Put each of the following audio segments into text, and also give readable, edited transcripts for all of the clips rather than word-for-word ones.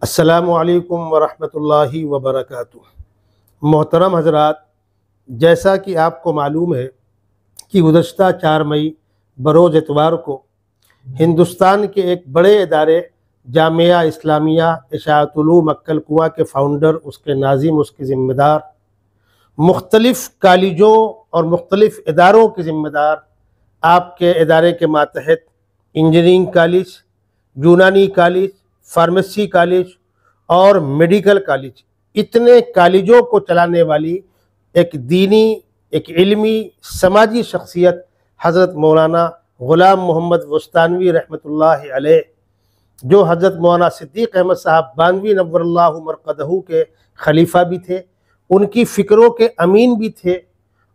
अस्सलामु अलैकुम वरहमतुल्लाहि वबरकातुहू। मोहतरम हज़रात, जैसा कि आपको मालूम है कि गुज़श्ता 4 मई बरोज़ एतवार को हिंदुस्तान के एक बड़े इदारे जामिया इस्लामिया इशाअतुल उलूम मक्कल कुआं के फ़ाउंडर, उसके नाज़िम, उसके ज़िम्मेदार, मुख्तलिफ़ कॉलेजों और मुख्तलिफ़ इदारों के ज़िम्मेदार, आपके इदारे के मातहत इंजीनियरिंग कॉलेज, यूनानी कॉलेज, फार्मेसी कॉलेज और मेडिकल कॉलेज, इतने कॉलेजों को चलाने वाली एक दीनी, एक इल्मी, समाजी शख्सियत हज़रत मौलाना ग़ुलाम मोहम्मद बुस्तानवी रहमतुल्लाहि अलैह, जो हज़रत मौलाना सिद्दीक़ अहमद साहब बानवी नव्वरल्लाहु मरक़दहू के खलीफा भी थे, उनकी फ़िक्रों के अमीन भी थे।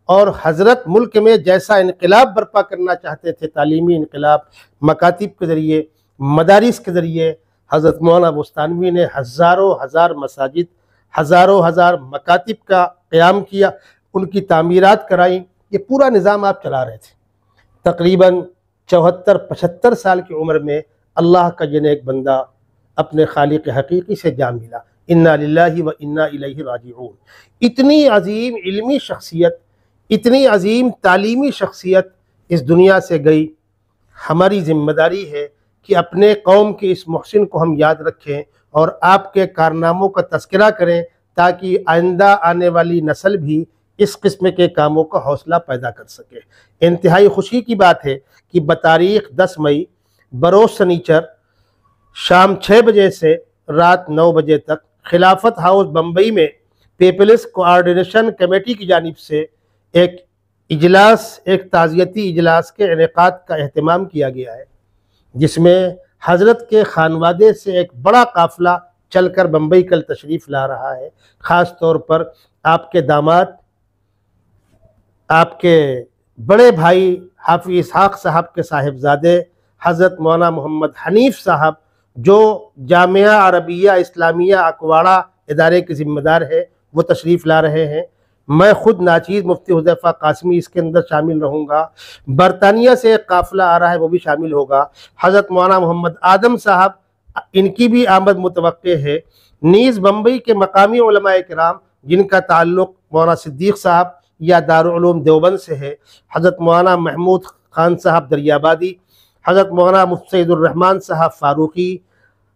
और हज़रत मुल्क में जैसा इनकलाब बर्पा करना चाहते थे, तालीमी इनकलाब, मकातिब के ज़रिए, मदारिस के ज़रिए, हज़रत मौलाना बुस्तानवी ने हज़ारों हज़ार मसाजिद, हज़ारों हज़ार मकातिब का क़याम किया, उनकी तामीरात कराई। ये पूरा निज़ाम आप चला रहे थे। तकरीबन 74-75 साल की उम्र में अल्लाह का ये नेक बंदा अपने खालिक हकीकी से जा मिला। इन्ना लिल्लाहि व इन्ना इलैहि राजिऊन। इतनी अजीम इल्मी शख्सियत, इतनी अजीम तालीमी शख्सियत इस दुनिया से गई। हमारी ज़िम्मेदारी है कि अपने कौम के इस मुहसिन को हम याद रखें और आपके कारनामों का तज़किरा करें, ताकि आइंदा आने वाली नस्ल भी इस किस्म के कामों का हौसला पैदा कर सके। इंतहाई खुशी की बात है कि बतारीख़ 10 मई बरोज़ सनीचर शाम 6 बजे से रात 9 बजे तक खिलाफत हाउस बम्बई में पीपल्स कोऑर्डिनेशन कमेटी की जानिब से एक इजलास, एक ताज़ियती इजलास के इनेकाद का एहतमाम किया गया है, जिसमें हज़रत के खानवादे से एक बड़ा काफ़िला चलकर बम्बई कल तशरीफ़ ला रहा है। ख़ास तौर पर आपके दामाद, आपके बड़े भाई हाफ़िज़ इसहाक़ साहब के साहिबजादे हज़रत मौलाना मोहम्मद हनीफ़ साहब, जो जामिया अरबिया इस्लामिया अकवाड़ा इदारे के ज़िम्मेदार है, वो तशरीफ़ ला रहे हैं। मैं ख़ुद नाचीज़ मुफ्ती हुज़ैफ़ा कासिमी इसके अंदर शामिल रहूँगा। बरतानिया से एक काफ़िला आ रहा है, वो भी शामिल होगा। हज़रत मौलाना मोहम्मद आदम साहब, इनकी भी आमद मुतवक्के है। नीज़ बम्बई के मकामी उलमाए किराम, जिनका ताल्लुक़ मौलाना सिद्दीक़ साहब या दारुल उलूम देवबंद से है, हज़रत मौलाना महमूद ख़ान साहब दरियाबादी, हज़रत मौलाना मुफ्ती सईदुर रहमान साहब फ़ारूक़ी,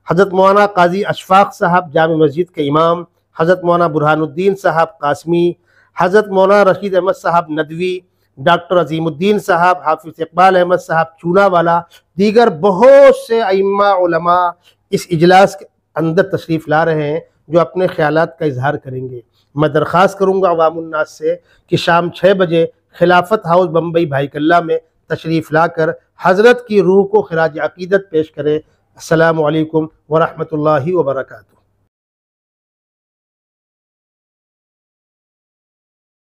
हज़रत मौलाना काजी अशफ़ाक़ साहब जामे मस्जिद के इमाम, हज़रत मौलाना बुरहानुद्दीन साहब कासमी, हज़रत मौलाना रशीद अहमद साहब नदवी, डॉक्टर अज़ीमुद्दीन साहब, हाफ़िज़ इक़बाल अहमद साहब चूनावाला, दीगर बहुत से अइम्मा उलमा इस इजलास के अंदर तशरीफ़ ला रहे हैं, जो अपने ख़यालात का इजहार करेंगे। मैं दरख्वास्त करूँगा अवामुन्नास से कि शाम 6 बजे खिलाफत हाउस बम्बई भाईकल्ला में तशरीफ़ लाकर हज़रत की रूह को ख़िराज अक़ीदत पेश करें। अस्सलामु अलैकुम व रहमतुल्लाहि व बरकातुहू।